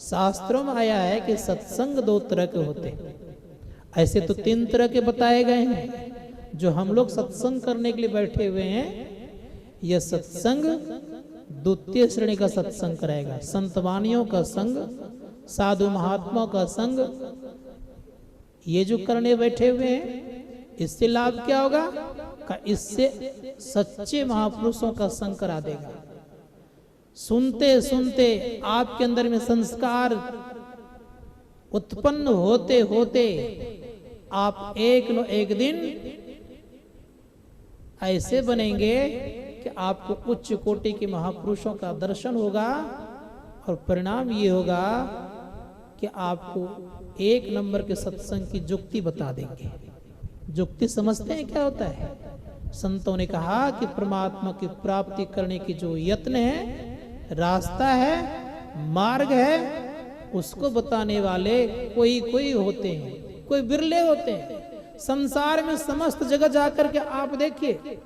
शास्त्रों में आया है कि सत्संग 2 तरह के होते हैं। ऐसे तो 3 तरह के बताए गए हैं। जो हम लोग सत्संग करने के लिए बैठे हुए हैं, यह सत्संग द्वितीय श्रेणी का सत्संग कराएगा। संतवानियों का संग, साधु महात्माओं का संग, ये जो करने बैठे हुए हैं, इससे लाभ क्या होगा? इससे सच्चे महापुरुषों का संग करा देगा। सुनते सुनते आपके अंदर में संस्कार उत्पन्न होते होते आप एक न एक दिन ऐसे बनेंगे कि आपको उच्च कोटि के महापुरुषों का दर्शन होगा, और परिणाम ये होगा कि आपको 1 नंबर के सत्संग की जुक्ति बता देंगे। जुक्ति समझते हैं क्या होता है? संतों ने कहा कि परमात्मा की प्राप्ति करने की जो यत्न है, रास्ता है, मार्ग है, उसको बताने वाले कोई कोई होते हैं, कोई बिरले होते हैं। संसार में समस्त जगह जाकर के आप देखिए,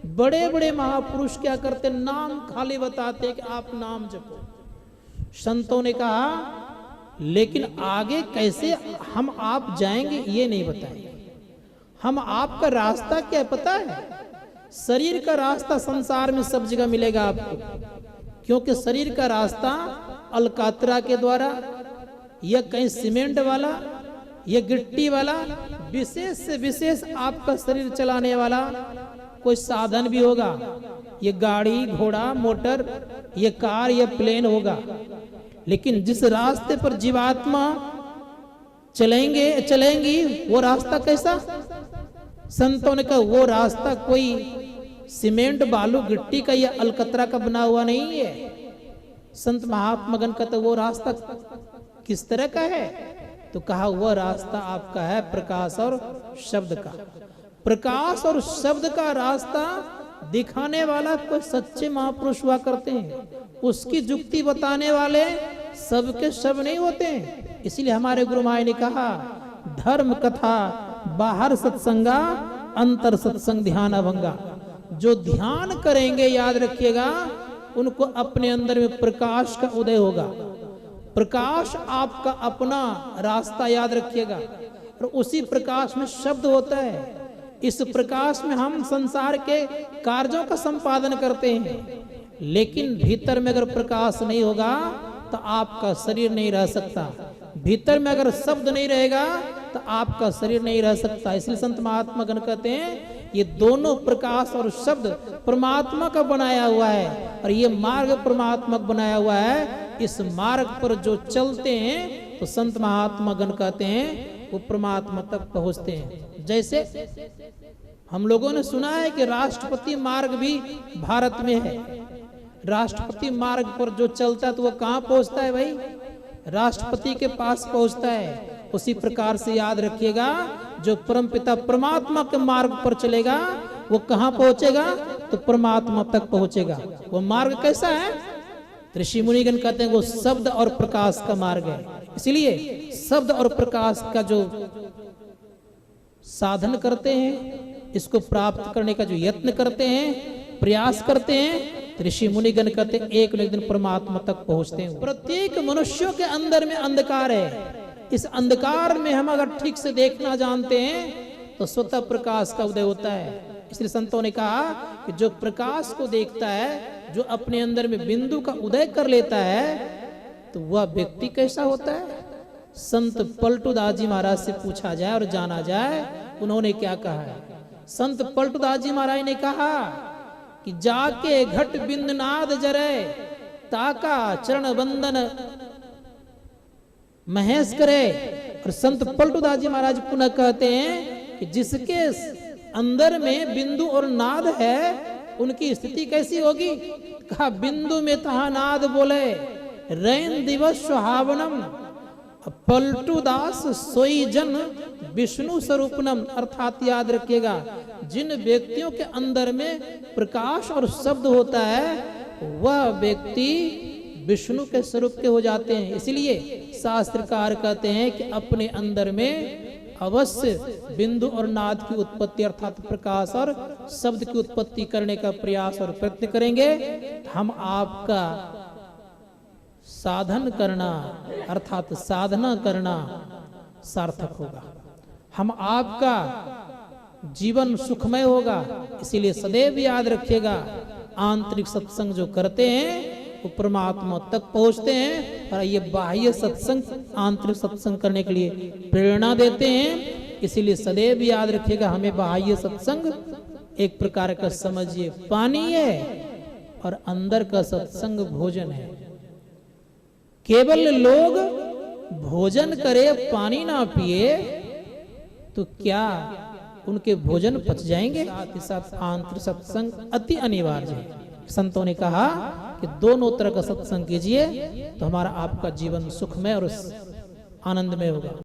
बड़े बड़े महापुरुष क्या करते, नाम खाली बताते कि आप नाम जपो। संतों ने कहा लेकिन आगे कैसे हम आप जाएंगे ये नहीं बताएंगे। हम आपका रास्ता क्या पता है? शरीर का रास्ता संसार में सब जगह मिलेगा आपको, क्योंकि शरीर का रास्ता अलकातरा के द्वारा या कहीं सीमेंट वाला या गिट्टी वाला विशेष से विशेष आपका शरीर चलाने वाला कोई साधन भी होगा। ये गाड़ी घोड़ा मोटर ये कार या प्लेन होगा। लेकिन जिस रास्ते पर जीवात्मा चलेंगी वो रास्ता कैसा? संतों ने कहा वो रास्ता कोई सीमेंट बालू गिट्टी का या अलकतरा का बना हुआ नहीं है। संत महात्मागण का तो वो रास्ता किस तरह का है? तो कहा वह रास्ता आपका है प्रकाश और शब्द का। प्रकाश और शब्द का रास्ता दिखाने वाला कोई सच्चे महापुरुष हुआ करते हैं। उसकी जुक्ति बताने वाले सबके सब नहीं होते हैं। इसलिए हमारे गुरु महाराज ने कहा धर्म कथा बाहर सत्संगा अंतर सत्संग ध्यान अभंगा। जो ध्यान करेंगे याद रखिएगा, उनको अपने अंदर में प्रकाश का उदय होगा। प्रकाश आपका अपना रास्ता याद रखिएगा, और उसी प्रकाश में शब्द होता है। इस प्रकाश में हम संसार के कार्यों का संपादन करते हैं। लेकिन भीतर में अगर प्रकाश नहीं होगा तो आपका शरीर नहीं रह सकता। भीतर में अगर शब्द नहीं रहेगा तो आपका शरीर नहीं रह सकता। इसलिए संत महात्मा गण कहते हैं ये दोनों प्रकाश और शब्द परमात्मा का बनाया हुआ है, और ये मार्ग परमात्मा का बनाया हुआ है। इस मार्ग पर जो चलते हैं तो संत महात्मा गण कहते हैं वो परमात्मा तक पहुंचते हैं। जैसे हम लोगों ने सुना है कि राष्ट्रपति मार्ग भी भारत में है। राष्ट्रपति मार्ग पर जो चलता है तो वो कहाँ पहुंचता है भाई? राष्ट्रपति के पास पहुंचता है। उसी प्रकार से याद रखिएगा, जो परमपिता परमात्मा के मार्ग पर चलेगा वो कहाँ पहुंचेगा? तो परमात्मा तक पहुंचेगा। वो मार्ग कैसा है? ऋषि मुनिगण कहते हैं वो शब्द और प्रकाश का मार्ग है। इसलिए शब्द और प्रकाश का जो साधन करते हैं, इसको प्राप्त करने का जो यत्न करते हैं, प्रयास करते हैं, ऋषि मुनिगण कहते हैं एक न एक दिन परमात्मा तक पहुंचते हैं। प्रत्येक मनुष्यों के अंदर में अंधकार है। इस अंधकार में हम अगर ठीक से देखना जानते हैं तो स्वतः प्रकाश का उदय होता है। इसलिए संतों ने कहा कि जो प्रकाश को देखता है, जो अपने अंदर में बिंदु का उदय कर लेता है, तो वह व्यक्ति कैसा होता है? संत पलटूदास जी महाराज से पूछा जाए और जाना जाए, उन्होंने क्या कहा है। संत पलटूदास जी महाराज ने कहा कि जाके घट बिंद नाद जरे ताका चरण बंदन महेश करे। और संत पलटूदास जी महाराज पुनः कहते हैं कि जिसके अंदर में बिंदु और नाद है उनकी स्थिति कैसी होगी? कहा बिंदु में तहा नाद बोले रैन दिवस सुहावनम पलटूदास सोई जन विष्णु स्वरूपनम। अर्थात याद रखिएगा, जिन व्यक्तियों के अंदर में प्रकाश और शब्द होता है वह व्यक्ति विष्णु के स्वरूप के हो जाते हैं। इसलिए शास्त्रकार कहते हैं कि अपने अंदर में अवश्य बिंदु और नाद की उत्पत्ति अर्थात प्रकाश और शब्द की उत्पत्ति करने का प्रयास और प्रयत्न करेंगे। हम आपका साधन करना अर्थात साधना करना सार्थक होगा। हम आपका जीवन सुखमय होगा। इसीलिए सदैव याद रखिएगा, आंतरिक सत्संग जो करते हैं वो परमात्मा तक पहुंचते हैं। और ये बाह्य सत्संग आंतरिक सत्संग करने के लिए प्रेरणा देते हैं। इसीलिए सदैव याद रखिएगा, हमें बाह्य सत्संग एक प्रकार का समझिए पानी है और अंदर का सत्संग भोजन है। केवल लोग भोजन करे पानी ना पिए तो क्या उनके भोजन पच जाएंगे? साथ ही साथ आंतरिक सत्संग अति अनिवार्य है। संतों ने कहा कि दोनों तरह का सत्संग कीजिए तो हमारा आपका जीवन सुखमय और आनंदमय होगा।